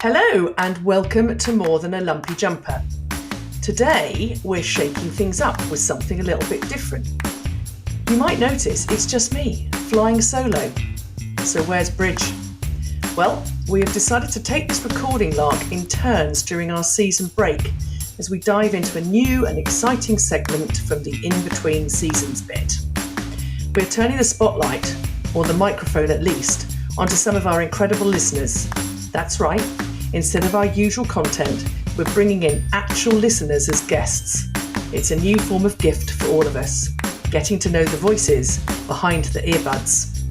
Hello and welcome to More Than a Lumpy Jumper. Today we're shaking things up with something a little bit different. You might notice it's just me, flying solo. So where's Bridge? Well, we have decided to take this recording lark in turns during our season break as we dive into a new and exciting segment from the in-between seasons bit. We're turning the spotlight, or the microphone at least, onto some of our incredible listeners. That's right, instead of our usual content, we're bringing in actual listeners as guests. It's a new form of gift for all of us, getting to know the voices behind the earbuds.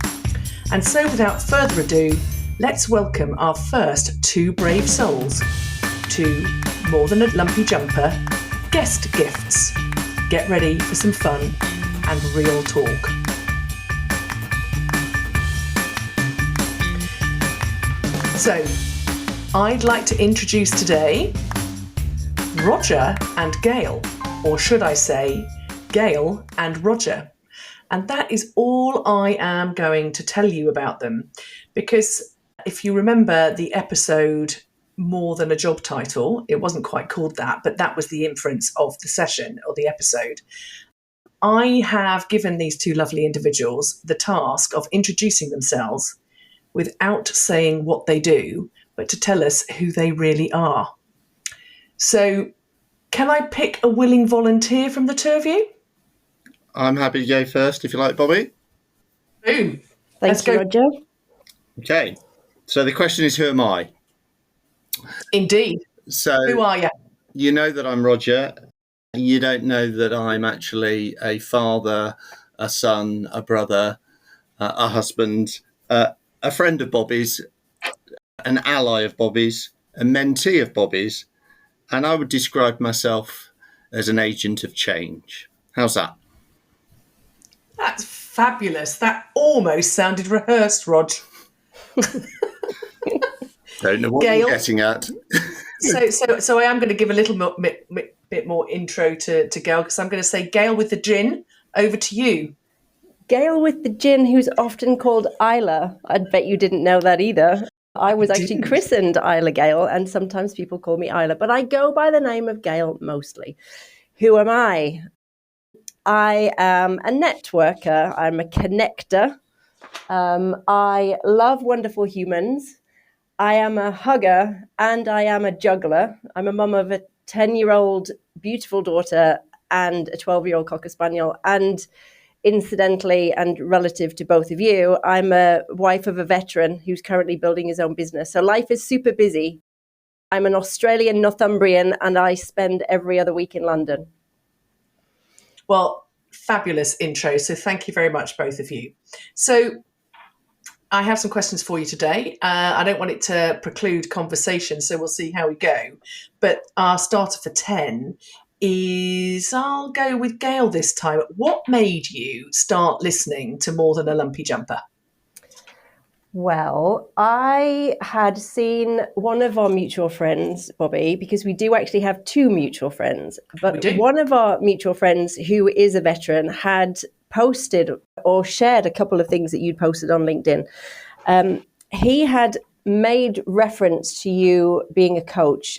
And so without further ado, let's welcome our first two brave souls to More Than a Lumpy Jumper guest gifts. Get ready for some fun and real talk. So, I'd like to introduce today Roger and Gail, or should I say, Gail and Roger. And that is all I am going to tell you about them. Because if you remember the episode More Than a Job Title, it wasn't quite called that, but that was the inference of the session or the episode. I have given these two lovely individuals the task of introducing themselves without saying what they do, but to tell us who they really are. So, can I pick a willing volunteer from the two of you? I'm happy to go first, if you like, Bobby. Boom. Thanks, Roger. Okay, so the question is, who am I? Indeed. So, who are you? You know that I'm Roger. You don't know that I'm actually a father, a son, a brother, a husband, a friend of Bobby's, an ally of Bobby's, a mentee of Bobby's, and I would describe myself as an agent of change. How's that? That's fabulous. That almost sounded rehearsed, Rog. Don't know what Gail, you're getting at. So I am going to give a little bit more intro to Gail, because I'm going to say, Gail with the gin, over to you. Gail with the gin, who's often called Isla. I bet you didn't know that either. I was actually christened Isla Gail, and sometimes people call me Isla, but I go by the name of Gail mostly. Who am I? I am a networker. I'm a connector. I love wonderful humans. I am a hugger, and I am a juggler. I'm a mum of a 10-year-old beautiful daughter and a 12-year-old Cocker Spaniel. And incidentally, and relative to both of you, I'm a wife of a veteran who's currently building his own business. So life is super busy. I'm an Australian Northumbrian, and I spend every other week in London. Well, fabulous intro. So thank you very much, both of you. So I have some questions for you today. I don't want it to preclude conversation, so we'll see how we go. But our starter for 10 is, I'll go with Gail this time. What made you start listening to More Than a Lumpy Jumper? Well, I had seen one of our mutual friends, Bobby, because we do actually have two mutual friends. But one of our mutual friends, who is a veteran, had posted or shared a couple of things that you'd posted on LinkedIn. He had made reference to you being a coach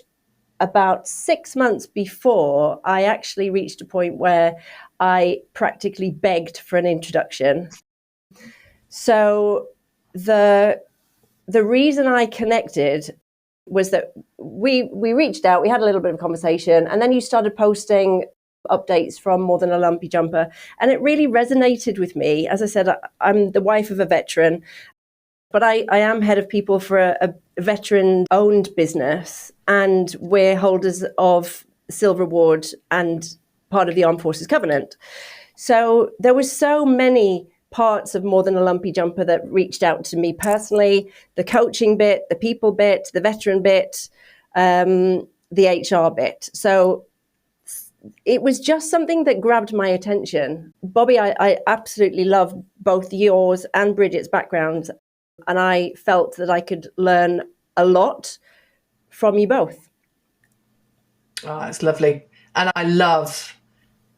about 6 months before I actually reached a point where I practically begged for an introduction. So the reason I connected was that we reached out, we had a little bit of a conversation, and then you started posting updates from More Than a Lumpy Jumper, and it really resonated with me. As I said, I'm the wife of a veteran, but I am head of people for a veteran-owned business, and we're holders of Silver Award and part of the Armed Forces Covenant. So there were so many parts of More Than a Lumpy Jumper that reached out to me personally: the coaching bit, the people bit, the veteran bit, the HR bit. So it was just something that grabbed my attention. Bobby, I absolutely love both yours and Bridget's backgrounds, and I felt that I could learn a lot from you both. Oh, that's lovely. And I love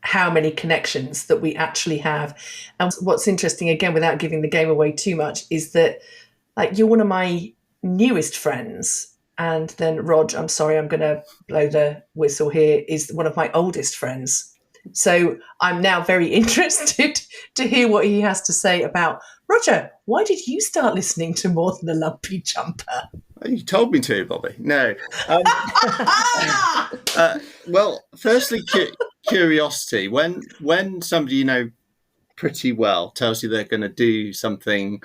how many connections that we actually have. And what's interesting, again, without giving the game away too much, is that, like, you're one of my newest friends, And then Rog, I'm sorry, I'm going to blow the whistle here, is one of my oldest friends. So I'm now very interested to hear what he has to say about, Roger, why did you start listening to More Than a Lumpy Jumper? You told me to, Bobby. No. Well, firstly, curiosity. When somebody you know pretty well tells you they're going to do something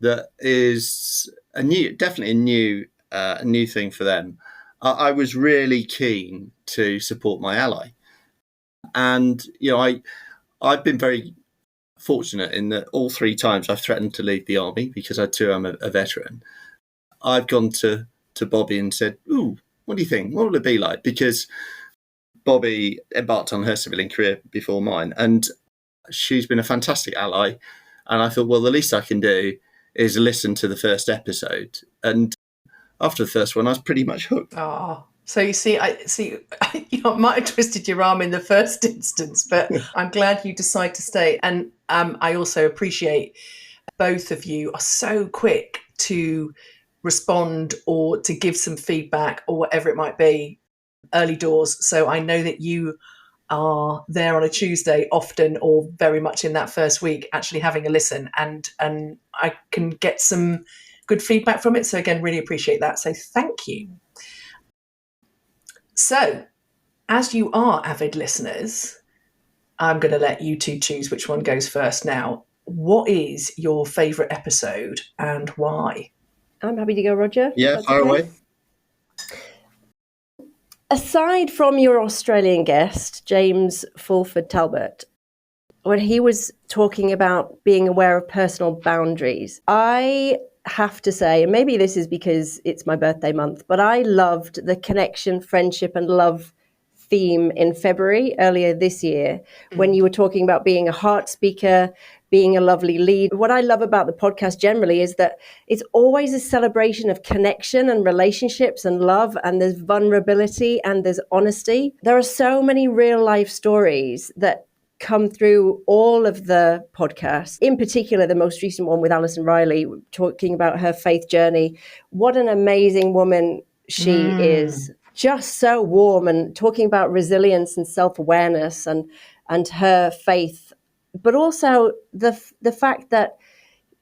that is definitely a new thing for them, I was really keen to support my ally. And, I've been very fortunate in that all 3 times I've threatened to leave the army because I too am a veteran. I've gone to Bobby and said, "Ooh, what do you think? What will it be like?" Because Bobby embarked on her civilian career before mine, and she's been a fantastic ally. And I thought, well, the least I can do is listen to the first episode. And after the first one, I was pretty much hooked. Oh, so you see, I might have twisted your arm in the first instance, but I'm glad you decide to stay. And I also appreciate both of you are so quick to respond or to give some feedback or whatever it might be early doors. So I know that you are there on a Tuesday often, or very much in that first week, actually having a listen, and I can get some good feedback from it. So again, really appreciate that. So thank you. So as you are avid listeners, I'm going to let you two choose which one goes first now. What is your favourite episode and why? I'm happy to go, Roger. Yeah, fire away. Aside from your Australian guest, James Fulford Talbot, when he was talking about being aware of personal boundaries, I have to say, and maybe this is because it's my birthday month, but I loved the connection, friendship, and love theme in February earlier this year when you were talking about being a heart speaker, being a lovely lead. What I love about the podcast generally is that it's always a celebration of connection and relationships and love, and there's vulnerability and there's honesty. There are so many real life stories that come through all of the podcasts, in particular the most recent one with Alison Riley talking about her faith journey. What an amazing woman she is. Just so warm, and talking about resilience and self-awareness and her faith, but also the fact that,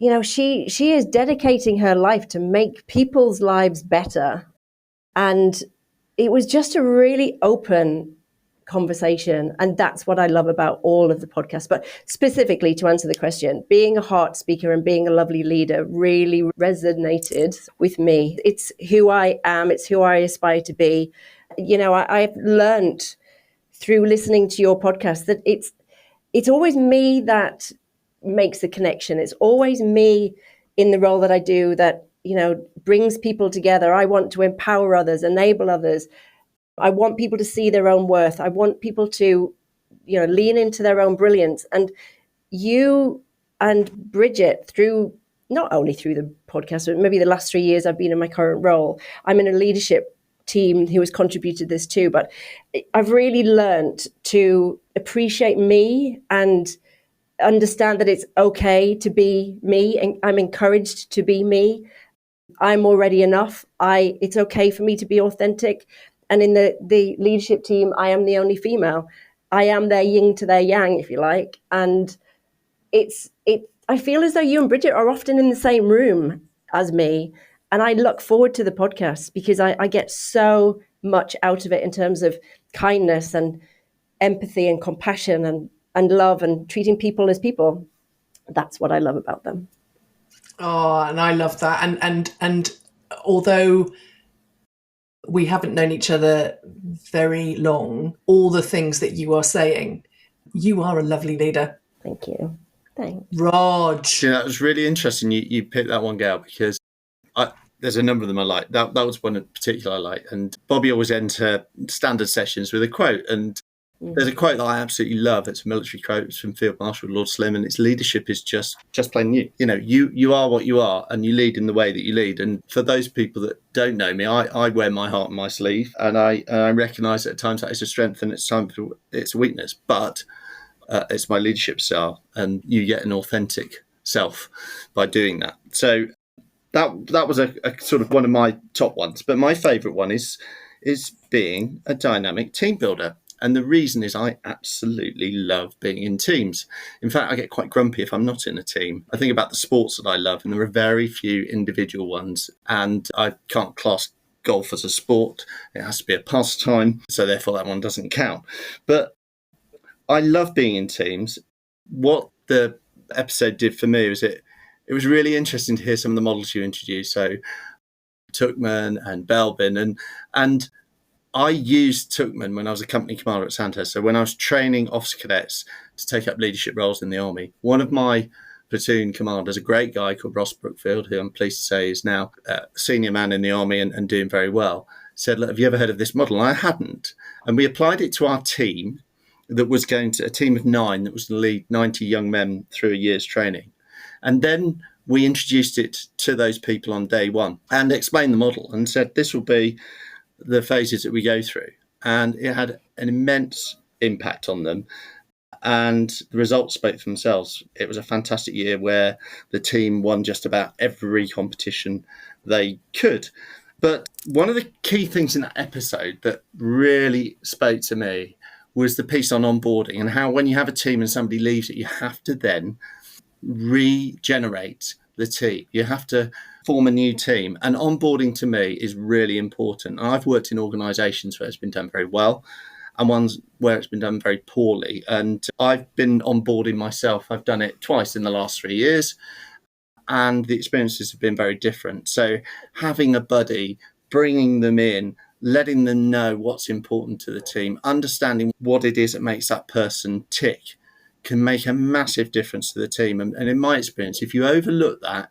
you know, she is dedicating her life to make people's lives better. And it was just a really open conversation, and that's what I love about all of the podcasts. But specifically to answer the question, being a heart speaker and being a lovely leader really resonated with me. It's who I am, it's who I aspire to be. You know, I've learned through listening to your podcast that it's always me that makes the connection. It's always me in the role that I do that, you know, brings people together. I want to empower others, enable others. I want people to see their own worth. I want people to, you know, lean into their own brilliance. And you and Bridget, through not only through the podcast, but maybe the last 3 years I've been in my current role, I'm in a leadership team who has contributed this too. But I've really learned to appreciate me and understand that it's okay to be me, and I'm encouraged to be me. I'm already enough. It's okay for me to be authentic. And in the leadership team, I am the only female. I am their yin to their yang, if you like. And I feel as though you and Bridget are often in the same room as me. And I look forward to the podcast because I get so much out of it in terms of kindness and empathy and compassion and love and treating people as people. That's what I love about them. Oh, and I love that. And although we haven't known each other very long, all the things that you are saying, you are a lovely leader. Thank you. Thanks. Rog. Yeah, that was really interesting. You picked that one, Gail, because there's a number of them I like. That was one in particular I like. And Bobby always ends her standard sessions with a quote. And there's a quote that I absolutely love. It's a military quote. It's from Field Marshal Lord Slim, and it's leadership is just plain you. You know, you are what you are, and you lead in the way that you lead. And for those people that don't know me, I wear my heart on my sleeve, and I recognise that at times that is a strength, and it's times it's a weakness. But it's my leadership style, and you get an authentic self by doing that. So that was a sort of one of my top ones. But my favourite one is being a dynamic team builder. And the reason is I absolutely love being in teams. In fact, I get quite grumpy if I'm not in a team. I think about the sports that I love, and there are very few individual ones. And I can't class golf as a sport. It has to be a pastime. So therefore, that one doesn't count. But I love being in teams. What the episode did for me was it was really interesting to hear some of the models you introduced. So Tuckman and Belbin, and I used Tuckman when I was a company commander at Sandhurst. So when I was training officer cadets to take up leadership roles in the army, one of my platoon commanders, a great guy called Ross Brookfield, who I'm pleased to say is now a senior man in the army and doing very well, said, look, have you ever heard of this model? And I hadn't. And we applied it to our team that was going to, a team of 9 that was to lead 90 young men through a year's training. And then we introduced it to those people on day one and explained the model and said, this will be the phases that we go through. And it had an immense impact on them. And the results spoke for themselves. It was a fantastic year where the team won just about every competition they could. But one of the key things in that episode that really spoke to me was the piece on onboarding and how when you have a team and somebody leaves it, you have to then regenerate the team. You have to form a new team. And onboarding to me is really important. And I've worked in organisations where it's been done very well and ones where it's been done very poorly. And I've been onboarding myself. I've done it twice in the last 3 years. And the experiences have been very different. So having a buddy, bringing them in, letting them know what's important to the team, understanding what it is that makes that person tick can make a massive difference to the team. And in my experience, if you overlook that,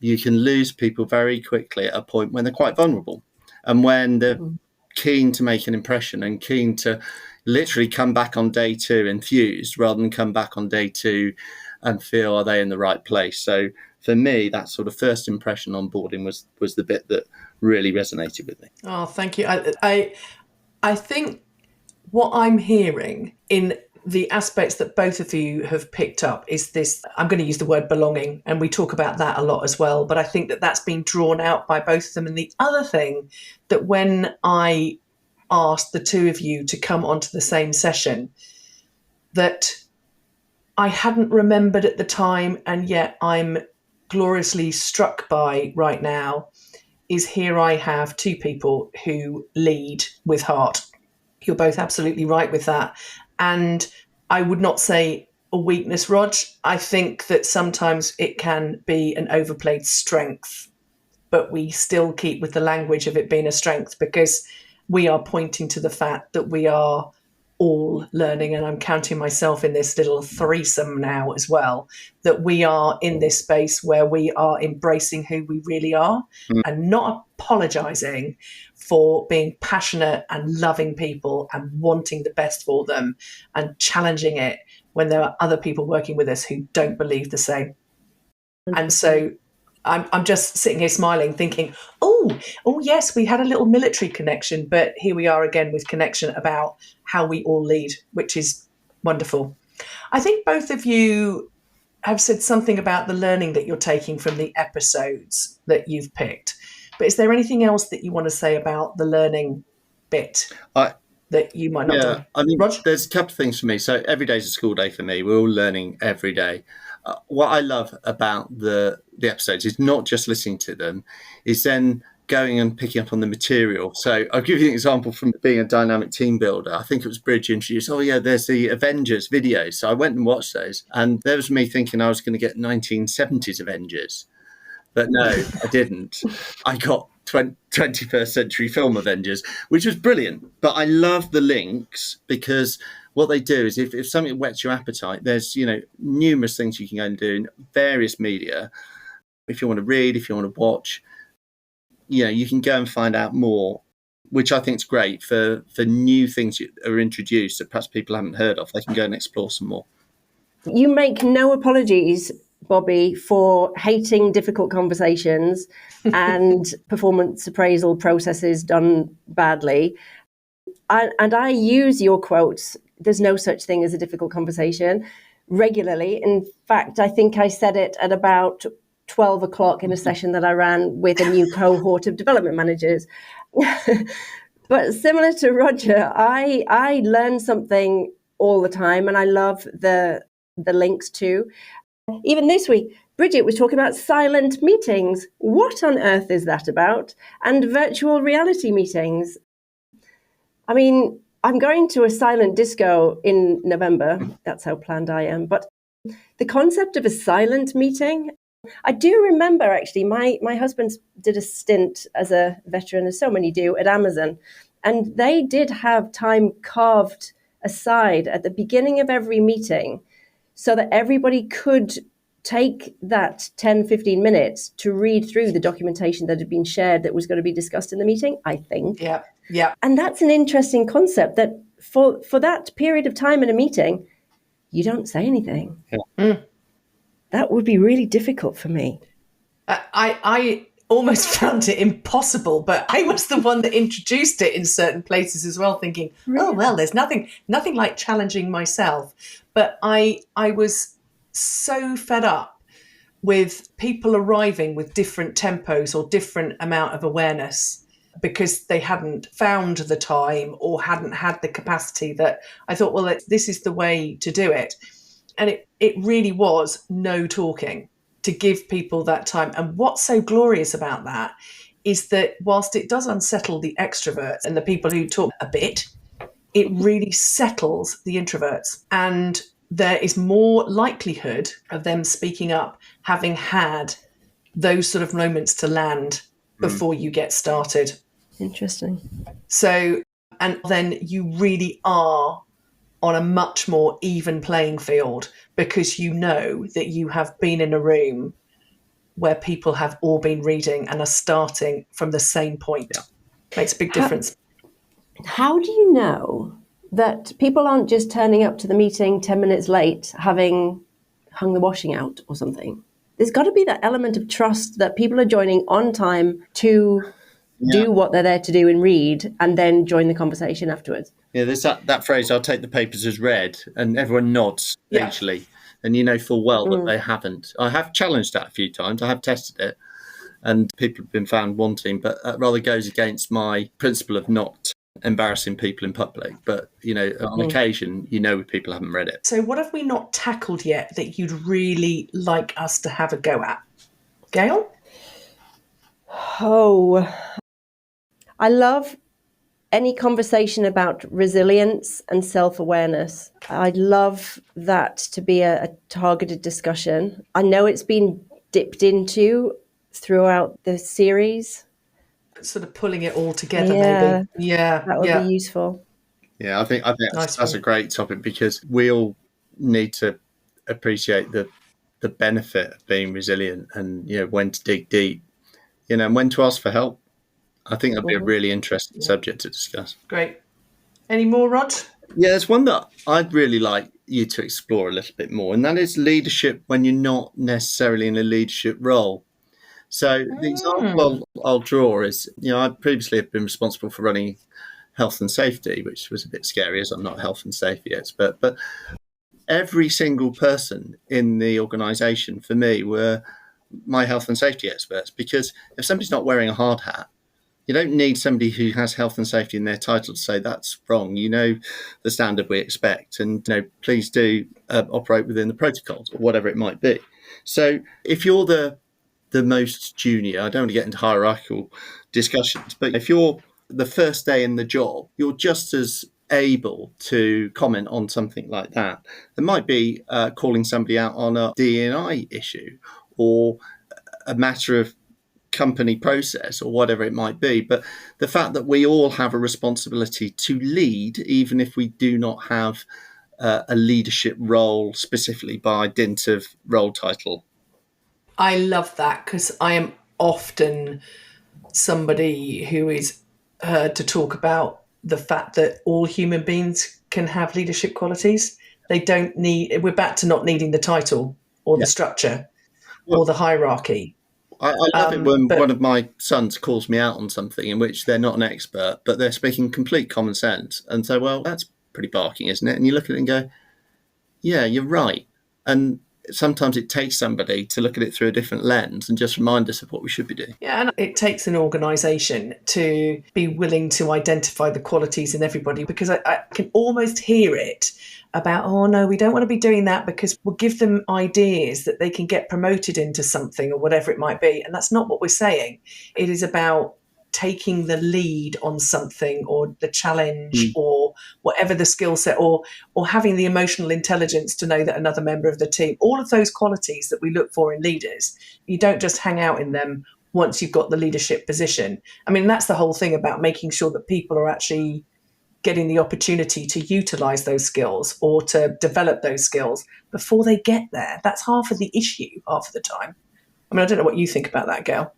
you can lose people very quickly at a point when they're quite vulnerable and when they're keen to make an impression and keen to literally come back on day 2 enthused rather than come back on day 2 and feel, are they in the right place? So for me, that sort of first impression onboarding was the bit that really resonated with me. Oh, thank you. I think what I'm hearing in the aspects that both of you have picked up is this, I'm going to use the word belonging, and we talk about that a lot as well, but I think that that's been drawn out by both of them. And the other thing that when I asked the two of you to come onto the same session, that I hadn't remembered at the time, and yet I'm gloriously struck by right now, is here I have 2 people who lead with heart. You're both absolutely right with that. And I would not say a weakness, Rog. I think that sometimes it can be an overplayed strength, but we still keep with the language of it being a strength because we are pointing to the fact that we are all learning, and I'm counting myself in this little threesome now as well, that we are in this space where we are embracing who we really are and not apologizing for being passionate and loving people and wanting the best for them and challenging it when there are other people working with us who don't believe the same. And so I'm just sitting here smiling, thinking, oh, yes, we had a little military connection, but here we are again with connection about how we all lead, which is wonderful. I think both of you have said something about the learning that you're taking from the episodes that you've picked. But is there anything else that you want to say about the learning bit that you might not do? I mean, Roger? There's a couple of things for me. So every day is a school day for me. We're all learning every day. What I love about the episodes is not just listening to them, is then going and picking up on the material. So I'll give you an example from being a dynamic team builder. I think it was Bridge introduced, there's the Avengers videos. So I went and watched those, and there was me thinking I was going to get 1970s Avengers. But no, I didn't. I got 21st century film Avengers, which was brilliant. But I love the links because what they do is if something whets your appetite, there's, numerous things you can go and do in various media. If you want to read, if you want to watch, you can go and find out more, which I think is great for new things that are introduced that perhaps people haven't heard of. They can go and explore some more. You make no apologies, Bobby, for hating difficult conversations and performance appraisal processes done badly. And I use your quotes, there's no such thing as a difficult conversation, regularly. In fact, I think I said it at about 12 o'clock in a session that I ran with a new cohort of development managers. But similar to Roger, I learn something all the time, and I love the links too. Even this week, Bridget was talking about silent meetings. What on earth is that about? And virtual reality meetings. I mean, I'm going to a silent disco in November. That's how planned I am. But the concept of a silent meeting, I do remember actually, my husband did a stint as a veteran, as so many do, at Amazon. And they did have time carved aside at the beginning of every meeting so that everybody could take that 10, 15 minutes to read through the documentation that had been shared that was going to be discussed in the meeting, I think. Yeah, yeah. And that's an interesting concept, that for that period of time in a meeting, you don't say anything. Yeah. That would be really difficult for me. I almost found it impossible, but I was the one that introduced it in certain places as well, thinking, oh, well, there's nothing like challenging myself. But I was so fed up with people arriving with different tempos or different amount of awareness because they hadn't found the time or hadn't had the capacity, that I thought, well, this is the way to do it. And it really was no talking, to give people that time. And what's so glorious about that is that whilst it does unsettle the extroverts and the people who talk a bit, it really settles the introverts. And there is more likelihood of them speaking up, having had those sort of moments to land before you get started. Interesting. So, and then you really are on a much more even playing field, because you know that you have been in a room where people have all been reading and are starting from the same point. Yeah. Makes a big difference. How do you know that people aren't just turning up to the meeting 10 minutes late, having hung the washing out or something? There's got to be that element of trust that people are joining on time to do what they're there to do and read, and then join the conversation afterwards. Yeah, there's that phrase, I'll take the papers as read, and everyone nods eventually. And you know full well that they haven't. I have challenged that a few times. I have tested it, and people have been found wanting, but that rather goes against my principle of not embarrassing people in public. But, on occasion, people haven't read it. So what have we not tackled yet that you'd really like us to have a go at? Gail? Oh, I love any conversation about resilience and self-awareness. I'd love that to be a targeted discussion. I know it's been dipped into throughout the series. Sort of pulling it all together, maybe. Yeah, that would be useful. Yeah, I think that's a great topic, because we all need to appreciate the benefit of being resilient, and when to dig deep, and when to ask for help. I think that'd be a really interesting subject to discuss. Great. Any more, Rod? Yeah, there's one that I'd really like you to explore a little bit more, and that is leadership when you're not necessarily in a leadership role. So the example I'll draw is, I previously have been responsible for running health and safety, which was a bit scary as I'm not a health and safety expert. But every single person in the organisation for me were my health and safety experts, because if somebody's not wearing a hard hat, you don't need somebody who has health and safety in their title to say that's wrong. The standard we expect, and please do operate within the protocols or whatever it might be. So if you're the most junior, I don't want to get into hierarchical discussions, but if you're the first day in the job, you're just as able to comment on something like that. There might be calling somebody out on a D&I issue or a matter of company process or whatever it might be. But the fact that we all have a responsibility to lead, even if we do not have a leadership role specifically by dint of role title. I love that, because I am often somebody who is heard to talk about the fact that all human beings can have leadership qualities. We're back to not needing the title or the structure or the hierarchy. I love it when one of my sons calls me out on something in which they're not an expert, but they're speaking complete common sense, and say, well, that's pretty barking, isn't it? And you look at it and go, yeah, you're right. And sometimes it takes somebody to look at it through a different lens and just remind us of what we should be doing. Yeah, and it takes an organisation to be willing to identify the qualities in everybody, because I can almost hear it about, oh no, we don't want to be doing that because we'll give them ideas that they can get promoted into something or whatever it might be. And that's not what we're saying. It is about taking the lead on something, or the challenge, or whatever the skill set, or having the emotional intelligence to know that another member of the team, all of those qualities that we look for in leaders, you don't just hang out in them once you've got the leadership position. I mean, that's the whole thing about making sure that people are actually getting the opportunity to utilize those skills or to develop those skills before they get there. That's half of the issue, half of the time. I mean, I don't know what you think about that, Gail.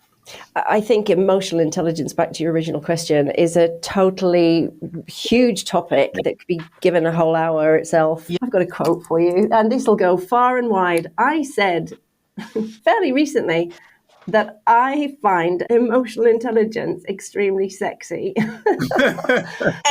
I think emotional intelligence, back to your original question, is a totally huge topic that could be given a whole hour itself. Yeah. I've got a quote for you, and this will go far and wide. I said fairly recently that I find emotional intelligence extremely sexy.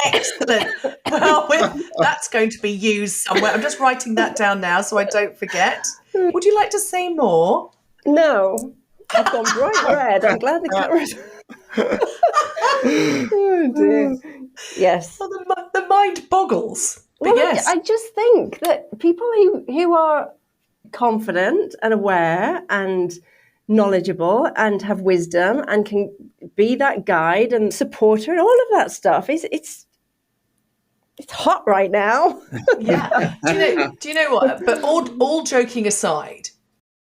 Excellent. Well, that's going to be used somewhere. I'm just writing that down now so I don't forget. Would you like to say more? No. I've gone bright red. I'm glad the camera's... Oh dear. Yes. Well, the mind boggles. But well, yes. I just think that people who are confident and aware and knowledgeable and have wisdom and can be that guide and supporter and all of that stuff, it's hot right now. Yeah. Do you know what? But all joking aside,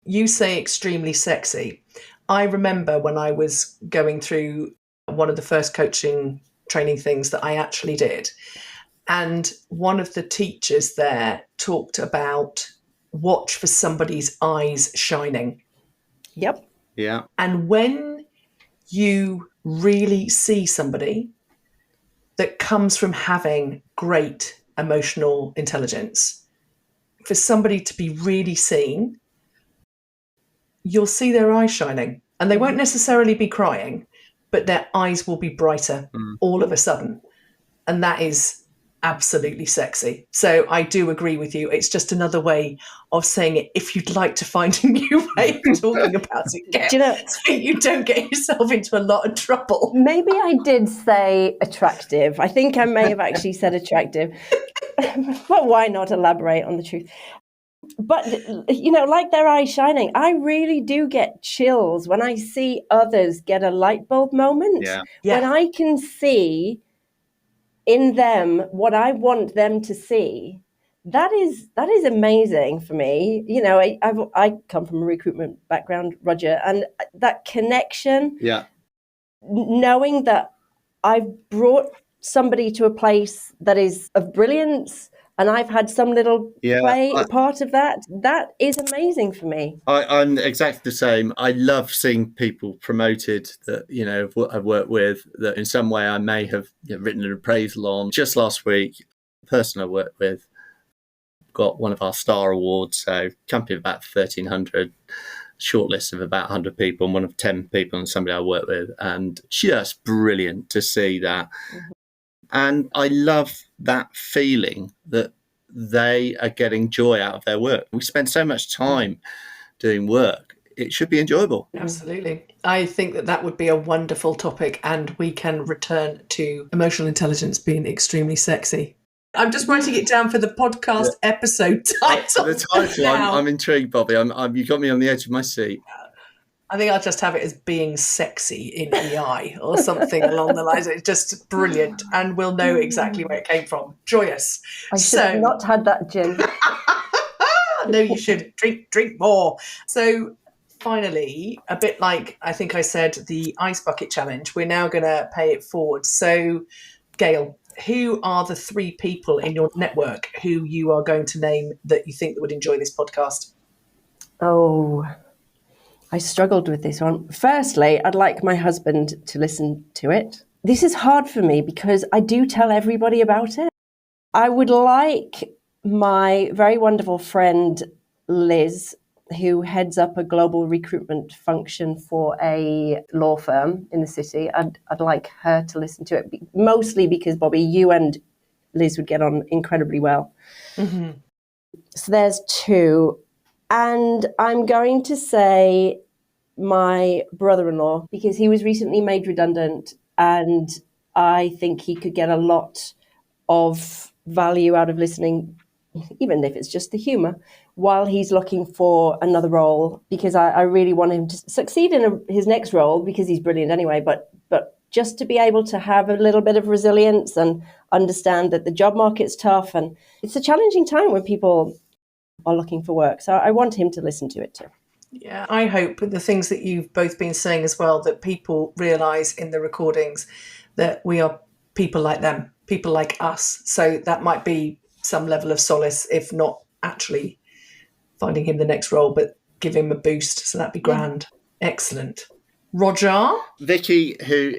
you say extremely sexy. I remember when I was going through one of the first coaching training things that I actually did, and one of the teachers there talked about watch for somebody's eyes shining. Yep. Yeah. And when you really see somebody that comes from having great emotional intelligence, for somebody to be really seen, you'll see their eyes shining, and they won't necessarily be crying, but their eyes will be brighter all of a sudden. And that is absolutely sexy. So I do agree with you. It's just another way of saying it. If you'd like to find a new way of talking about it, do you know, so you don't get yourself into a lot of trouble. Maybe I did say attractive. I think I may have actually said attractive. But why not elaborate on the truth? But, like their eyes shining, I really do get chills when I see others get a light bulb moment. Yeah. When I can see in them what I want them to see, that is amazing for me. I come from a recruitment background, Roger, and that connection, knowing that I've brought somebody to a place that is of brilliance, and I've had some little part of that. That is amazing for me. I'm exactly the same. I love seeing people promoted that, I've worked with, that in some way I may have written an appraisal on. Just last week, the person I worked with got one of our star awards. So company of about 1,300, shortlist of about 100 people, and one of 10 people and somebody I worked with. And just brilliant to see that. Mm-hmm. And I love that feeling that they are getting joy out of their work. We spend so much time doing work. It should be enjoyable. Absolutely. I think that would be a wonderful topic, and we can return to emotional intelligence being extremely sexy. I'm just writing it down for the podcast episode title. The title, I'm intrigued, Bobby. You got me on the edge of my seat. I think I'll just have it as being sexy in EI or something along the lines. It's just brilliant, and we'll know exactly where it came from. Joyous. I should have not had that gin. No, you should drink more. So finally, a bit like I think I said, the ice bucket challenge, we're now going to pay it forward. So, Gail, who are the 3 people in your network who you are going to name that you think that would enjoy this podcast? Oh, I struggled with this one. Firstly, I'd like my husband to listen to it. This is hard for me because I do tell everybody about it. I would like my very wonderful friend, Liz, who heads up a global recruitment function for a law firm in the city. I'd like her to listen to it, mostly because, Bobby, you and Liz would get on incredibly well. Mm-hmm. So there's 2. And I'm going to say my brother-in-law, because he was recently made redundant, and I think he could get a lot of value out of listening, even if it's just the humour, while he's looking for another role, because I really want him to succeed in his next role, because he's brilliant anyway, but just to be able to have a little bit of resilience and understand that the job market's tough, and it's a challenging time when people are looking for work. So I want him to listen to it too. Yeah, I hope the things that you've both been saying as well, that people realise in the recordings that we are people like them, people like us. So that might be some level of solace, if not actually finding him the next role, but give him a boost. So that'd be grand. Excellent. Roger? Vicky, who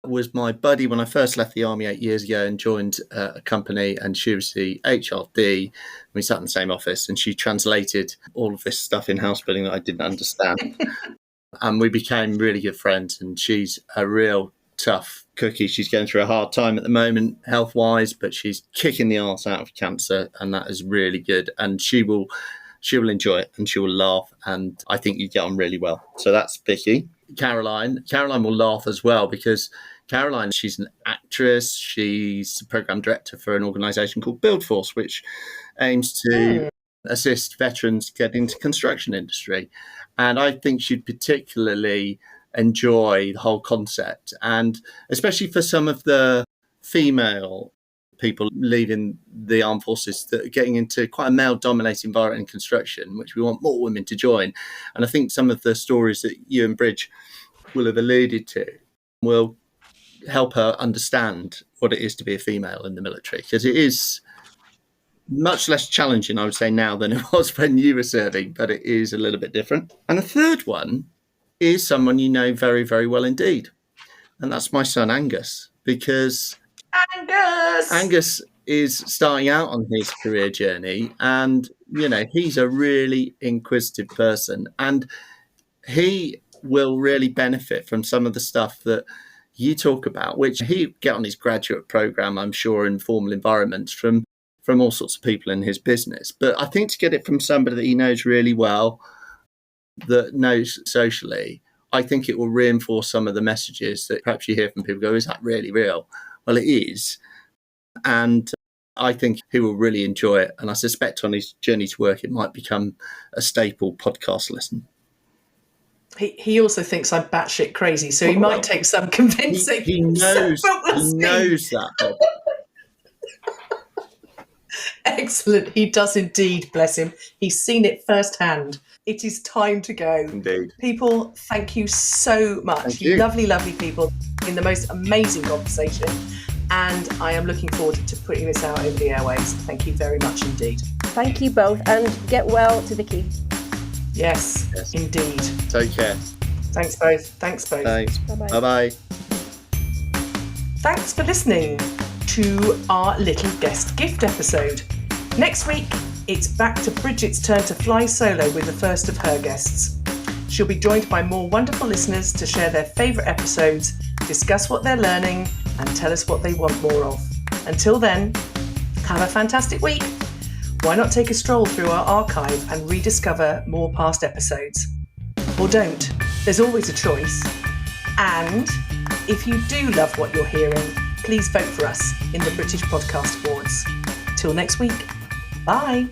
was my buddy when I first left the army 8 years ago and joined a company, and she was the HRD. We sat in the same office, and she translated all of this stuff in house building that I didn't understand. And we became really good friends, and she's a real tough cookie. She's going through a hard time at the moment, health-wise, but she's kicking the arse out of cancer, and that is really good. And she will enjoy it, and she will laugh, and I think you get on really well. So that's Vicky. Caroline will laugh as well, because Caroline, she's an actress. She's a program director for an organisation called Build Force, which aims to assist veterans get into construction industry. And I think she'd particularly enjoy the whole concept, and especially for some of the female people leading the armed forces that are getting into quite a male-dominated environment in construction, which we want more women to join. And I think some of the stories that you and Bridge will have alluded to will help her understand what it is to be a female in the military, because it is much less challenging, I would say, now than it was when you were serving, but it is a little bit different. And the third one is someone you know very, very well indeed. And that's my son, Angus, because Angus is starting out on his career journey, and, you know, he's a really inquisitive person, and he will really benefit from some of the stuff that you talk about, which he get on his graduate program, I'm sure, in formal environments from all sorts of people in his business. But I think to get it from somebody that he knows really well, that knows socially, I think it will reinforce some of the messages that perhaps you hear from people go, is that really real? Well, it is. And I think he will really enjoy it. And I suspect on his journey to work, it might become a staple podcast listen. He also thinks I'm batshit crazy, so he might take some convincing. He knows, he knows that, Bob. Excellent. He does indeed, bless him. He's seen it firsthand. It is time to go. Indeed. People, thank you so much. Thank you. Lovely, lovely people in the most amazing conversation. And I am looking forward to putting this out over the airways. Thank you very much indeed. Thank you both, and get well to Vicky. Yes, indeed. Take care. Thanks both. Thanks. Bye-bye. Bye-bye. Thanks for listening to our little guest gift episode. Next week, it's back to Bridget's turn to fly solo with the first of her guests. She'll be joined by more wonderful listeners to share their favourite episodes, discuss what they're learning, and tell us what they want more of. Until then, have a fantastic week. Why not take a stroll through our archive and rediscover more past episodes? Or don't. There's always a choice. And if you do love what you're hearing, please vote for us in the British Podcast Awards. Till next week. Bye.